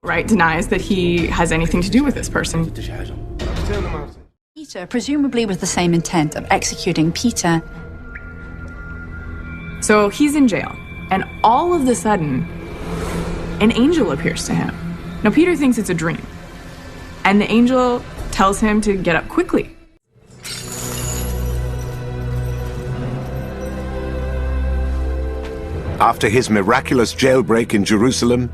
Right, denies that he has anything to do with this person. Peter, presumably with the same intent of executing Peter. So he's in jail, and all of a sudden, an angel appears to him. Now, Peter thinks it's a dream, and the angel tells him to get up quickly. After his miraculous jailbreak in Jerusalem,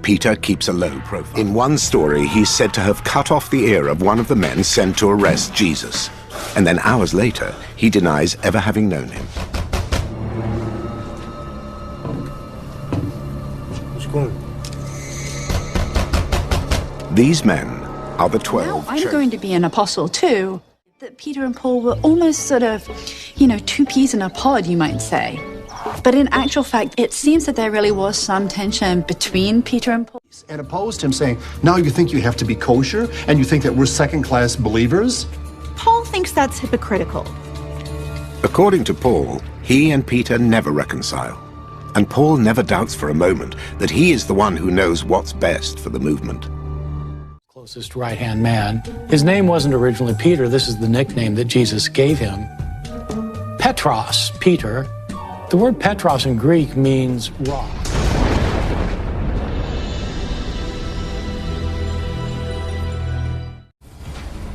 Peter keeps a low profile. In one story, he's said to have cut off the ear of one of the men sent to arrest Jesus. And then hours later, he denies ever having known him. These men are the 12. Now I'm going to be an apostle too. That Peter and Paul were almost sort of, two peas in a pod, you might say. But in actual fact, it seems that there really was some tension between Peter and Paul. And opposed him, saying, now you think you have to be kosher, and you think that we're second-class believers? Paul thinks that's hypocritical. According to Paul, he and Peter never reconcile. And Paul never doubts for a moment that he is the one who knows what's best for the movement. Closest right-hand man. His name wasn't originally Peter. This is the nickname that Jesus gave him. Petros, Peter. The word Petros in Greek means rock.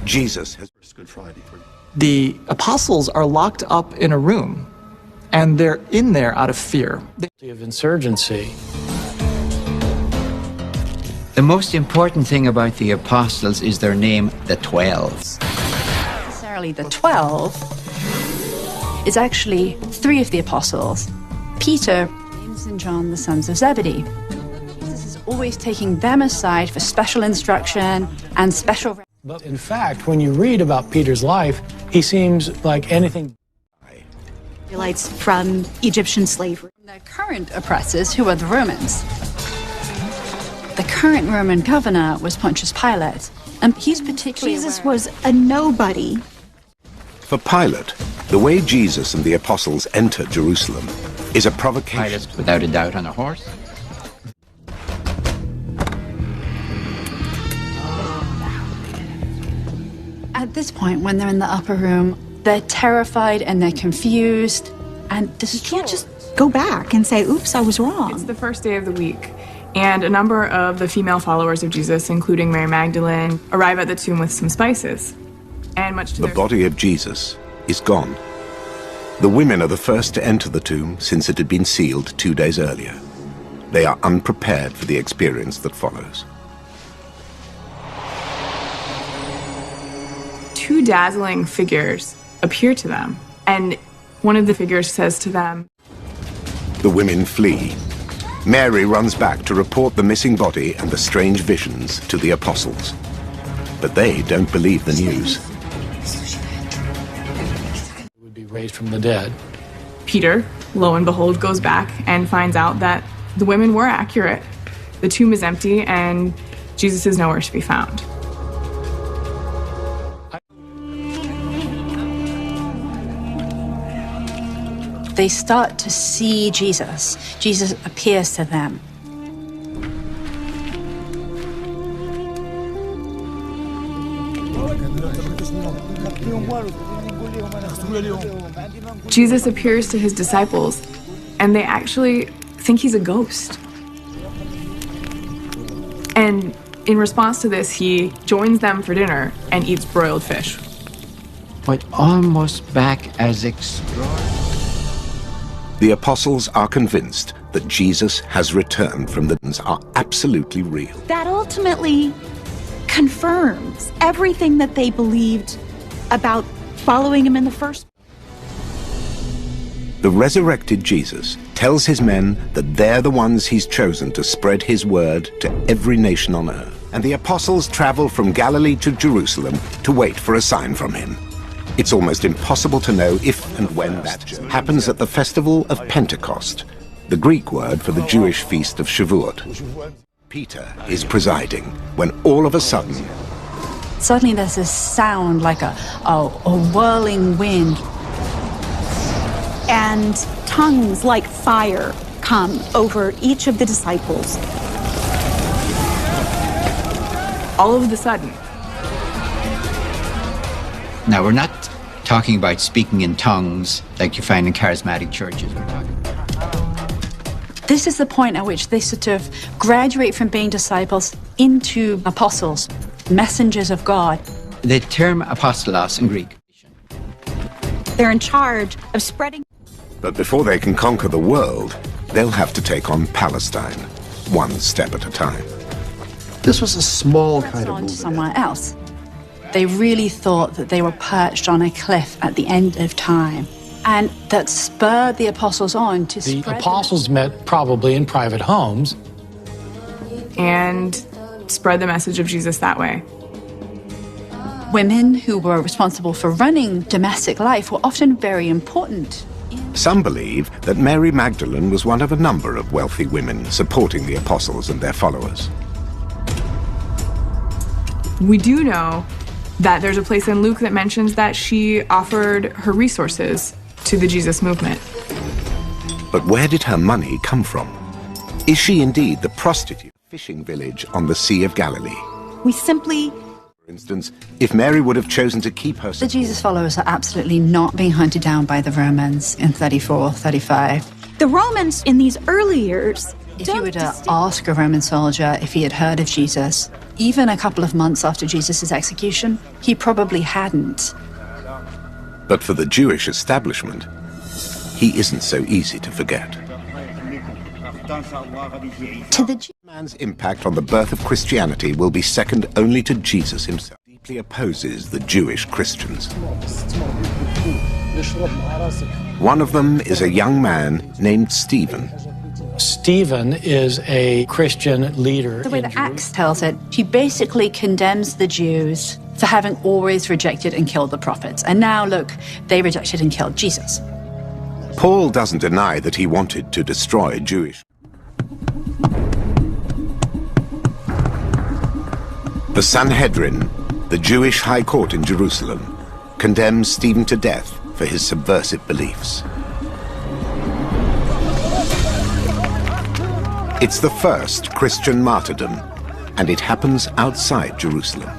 Jesus has... Good Friday for you. The apostles are locked up in a room, and they're in there out of fear. Of insurgency. The most important thing about the apostles is their name, the 12. Necessarily the 12 is actually 3 of the apostles. Peter, James and John, the sons of Zebedee. Jesus is always taking them aside for special instruction and special... But in fact, when you read about Peter's life, he seems like anything... Israelites from Egyptian slavery. Their current oppressors, who are the Romans. The current Roman governor was Pontius Pilate, and he's particularly Jesus was a nobody. For Pilate, the way Jesus and the apostles enter Jerusalem is a provocation. Pilate, without a doubt, on a horse. At this point, when they're in the upper room, they're terrified and they're confused, and this is You can't just go back and say, oops, I was wrong. It's the first day of the week, and a number of the female followers of Jesus, including Mary Magdalene, arrive at the tomb with some spices. And much to The body of Jesus is gone. The women are the first to enter the tomb since it had been sealed 2 days earlier. They are unprepared for the experience that follows. 2 dazzling figures appear to them, and one of the figures says to them, The women flee. Mary runs back to report the missing body and the strange visions to the apostles. But they don't believe the news. Would be raised from the dead. Peter, lo and behold, goes back and finds out that the women were accurate. The tomb is empty, and Jesus is nowhere to be found. they start to see Jesus. Jesus appears to them. Jesus appears to his disciples, and they actually think he's a ghost. And in response to this, he joins them for dinner and eats broiled fish. But almost back as extraordinary. The apostles are convinced that Jesus has returned from the dead are absolutely real. That ultimately confirms everything that they believed about following him in the first place. The resurrected Jesus tells his men that they're the ones he's chosen to spread his word to every nation on earth. And the apostles travel from Galilee to Jerusalem to wait for a sign from him. It's almost impossible to know if and when that happens at the festival of Pentecost, the Greek word for the Jewish feast of Shavuot. Peter is presiding when all of a sudden, Suddenly there's this sound like a whirling wind. And tongues like fire come over each of the disciples. all of the sudden. Now, we're not talking about speaking in tongues like you find in charismatic churches. We're talking This is the point at which they sort of graduate from being disciples into apostles, messengers of God. the term apostolos in Greek. They're in charge of spreading. But before they can conquer the world, they'll have to take on Palestine, one step at a time. This was a small kind of on to movement. somewhere else. They really thought that they were perched on a cliff at the end of time, and that spurred the apostles on to The spread apostles met probably in private homes. And spread the message of Jesus that way. Women who were responsible for running domestic life were often very important. Some believe that Mary Magdalene was one of a number of wealthy women supporting the apostles and their followers. We do know that there's a place in Luke that mentions that she offered her resources to the Jesus movement. But where did her money come from? Is she indeed the prostitute fishing village on the Sea of Galilee? We simply... For instance, if Mary would have chosen to keep her... The Jesus followers are absolutely not being hunted down by the Romans in 34, 35. The Romans in these early years... If you were to ask a Roman soldier if he had heard of Jesus, even a couple of months after Jesus' execution, he probably hadn't. But for the Jewish establishment, he isn't so easy to forget. To the Man's impact on the birth of Christianity will be second only to Jesus himself. He deeply opposes the Jewish Christians. One of them is a young man named Stephen. Stephen is a Christian leader. way that Acts tells it, he basically condemns the Jews for having always rejected and killed the prophets. And now, look, they rejected and killed Jesus. Paul doesn't deny that he wanted to destroy Jewish. The Sanhedrin, the Jewish high court in Jerusalem, condemns Stephen to death for his subversive beliefs. It's the first Christian martyrdom, and it happens outside Jerusalem.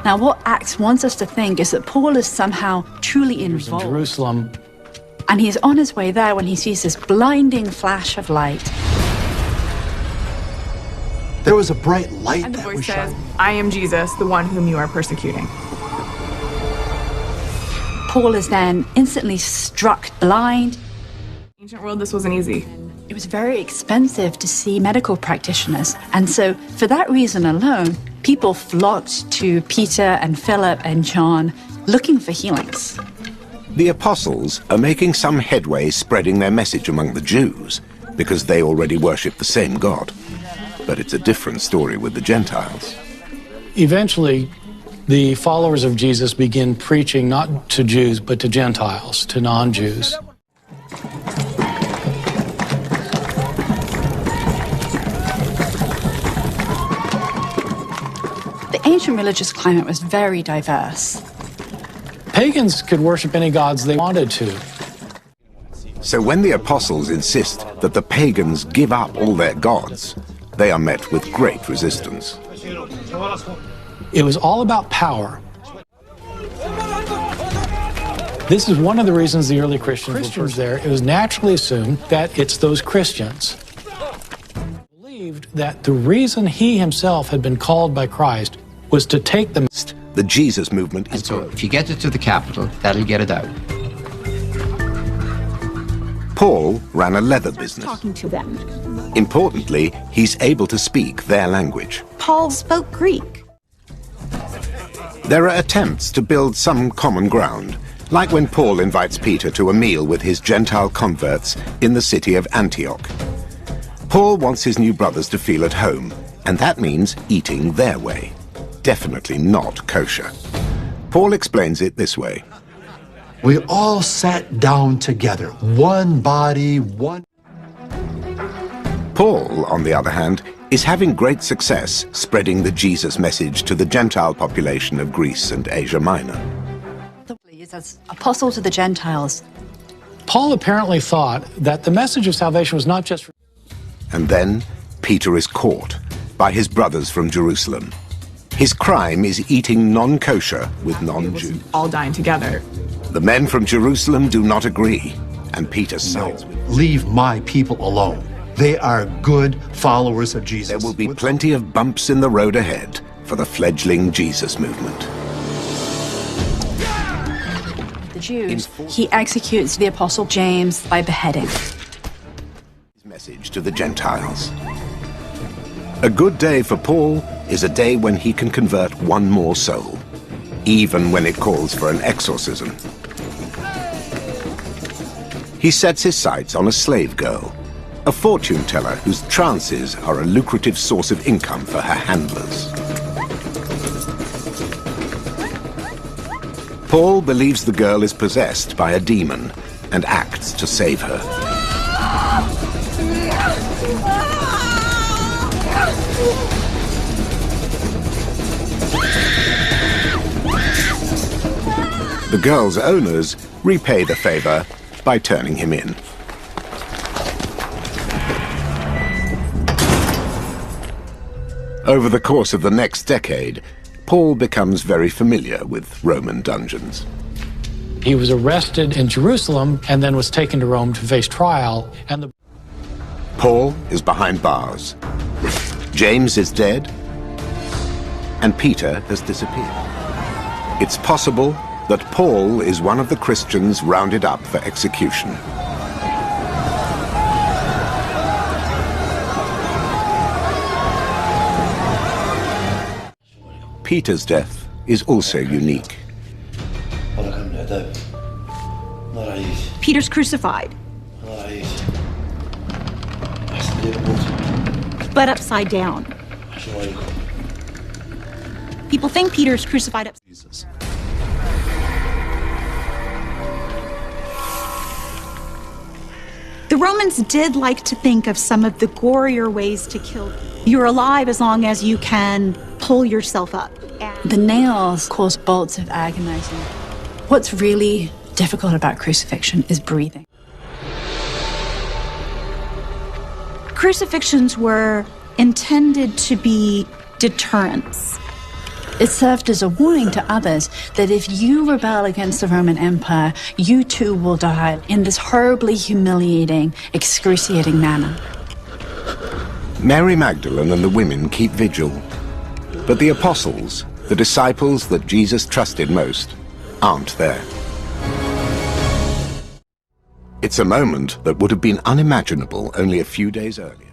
Now, what Acts wants us to think is that Paul is somehow truly in involved. Jerusalem. And he's on his way there when he sees this blinding flash of light. There was a bright light And the that was voice says, shining. I am Jesus, the one whom you are persecuting. Paul is then instantly struck blind. In the ancient world, this wasn't easy. It was very expensive to see medical practitioners. And so, for that reason alone, people flocked to Peter and Philip and John looking for healings. The apostles are making some headway spreading their message among the Jews because they already worship the same God. But it's a different story with the Gentiles. Eventually, the followers of Jesus begin preaching not to Jews, but to Gentiles, to non-Jews. The ancient religious climate was very diverse. Pagans could worship any gods they wanted to. So when the apostles insist that the pagans give up all their gods, they are met with great resistance. It was all about power. This is one of the reasons the early Christians were there. It was naturally assumed that it's those Christians. Believed that the reason he himself had been called by Christ was to take them. The Jesus movement is So growing. if you get it to the capital, that'll get it out. Paul ran a leather business. talking to them. Importantly, he's able to speak their language. Paul spoke Greek. There are attempts to build some common ground, like when Paul invites Peter to a meal with his Gentile converts in the city of Antioch. Paul wants his new brothers to feel at home, and that means eating their way. Definitely not kosher. Paul explains it this way. We all sat down together, one body, one... Paul, on the other hand, is having great success spreading the Jesus message to the Gentile population of Greece and Asia Minor. As apostle to the Gentiles, Paul apparently thought that the message of salvation was not just for... And then Peter is caught by his brothers from Jerusalem. His crime is eating non-kosher with non-Jews. All dying together. The men from Jerusalem do not agree, and Peter sides with them. Leave my people alone. They are good followers of Jesus. There will be plenty of bumps in the road ahead for the fledgling Jesus movement. The Jews, he executes the Apostle James by beheading. His message to the Gentiles. A good day for Paul is a day when he can convert one more soul, even when it calls for an exorcism. He sets his sights on a slave girl, a fortune teller whose trances are a lucrative source of income for her handlers. Paul believes the girl is possessed by a demon and acts to save her. The girl's owners repay the favor by turning him in. Over the course of the next decade, Paul becomes very familiar with Roman dungeons. He was arrested in Jerusalem and then was taken to Rome to face trial. And Paul is behind bars. James is dead, and Peter has disappeared. It's possible that Paul is one of the Christians rounded up for execution. Peter's death is also unique. Peter's crucified, but upside down. People think Peter's crucified upside Jesus. The Romans did like to think of some of the gorier ways to kill. You're alive as long as you can pull yourself up. The nails cause bolts of agonizing. What's really difficult about crucifixion is breathing. Crucifixions were intended to be deterrents. It served as a warning to others that if you rebel against the Roman Empire, you too will die in this horribly humiliating, excruciating manner. Mary Magdalene and the women keep vigil, but the apostles, the disciples that Jesus trusted most, aren't there. It's a moment that would have been unimaginable only a few days earlier.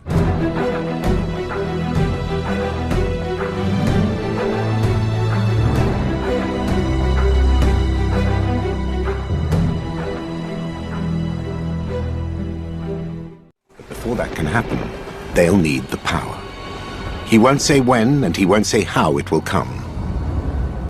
But before that can happen, they'll need the power. He won't say when, and he won't say how it will come.